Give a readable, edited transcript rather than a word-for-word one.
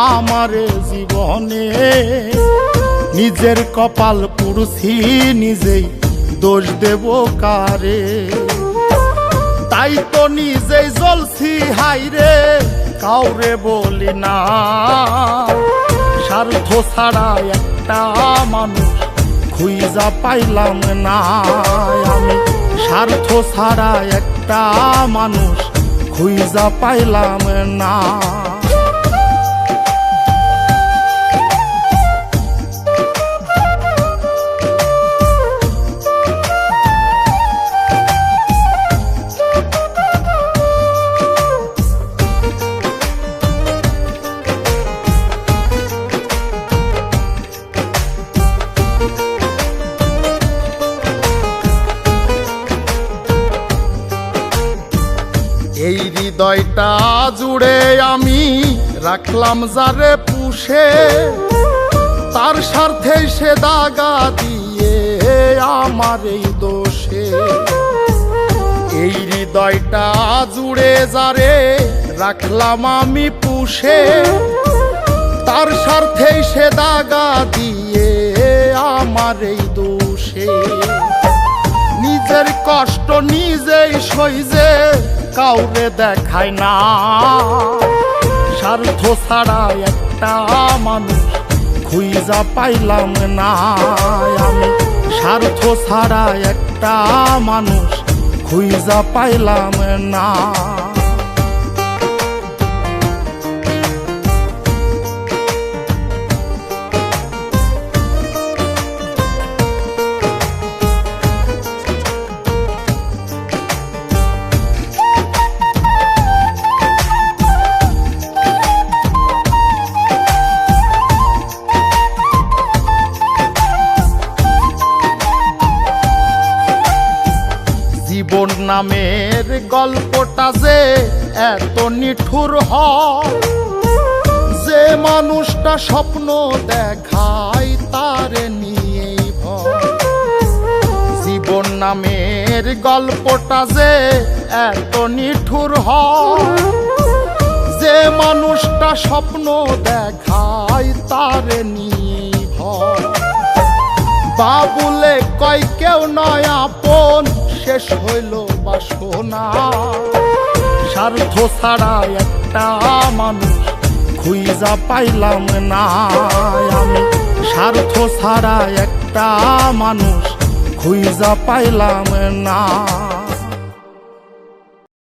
আমারে জীবনে নিজের কপাল পুরুষি নিজেই দোষ দেব কারে তাই তো নিজেই জ্বলছি হাইরে কাউরে বলি না স্বার্থ ছাড়া একটা মানুষ খুঁজা পাইলাম না আমি স্বার্থ ছাড়া একটা মানুষ খুঁজা পাইলাম না এই হৃদয়টা জুড়ে আমি রাখলাম যারে পুষে তার স্বার্থে সে দাগা দিয়ে আমার এই দোষে এই হৃদয়টা জুড়ে যারে রাখলাম আমি পুষে তার স্বার্থে সে দাগা দিয়ে আমার এই দোষে নিজের কষ্ট নিজেই সইজে কাউরে দেখায় না স্বার্থ ছাড়া একটা মানুষ খুঁজা পাইলাম না আমি স্বার্থ ছাড়া একটা মানুষ খুঁজা পাইলাম না জীবন নামের গল্পটা যে এত নিঠুর হয় যে মানুষটা স্বপ্ন দেখায় তার নিয়েই ভয় জীবন নামের গল্পটা যে এত নিঠুর হয় যে মানুষটা স্বপ্ন দেখায় তার নিয়েই ভয় বাবুলে কয় কেউ নয় আপন শেষ হইল বাসনা স্বার্থ ছাড়া একটা মানুষ খুঁজা পাইলাম না আমি স্বার্থ ছাড়া একটা মানুষ খুঁজা পাইলাম না।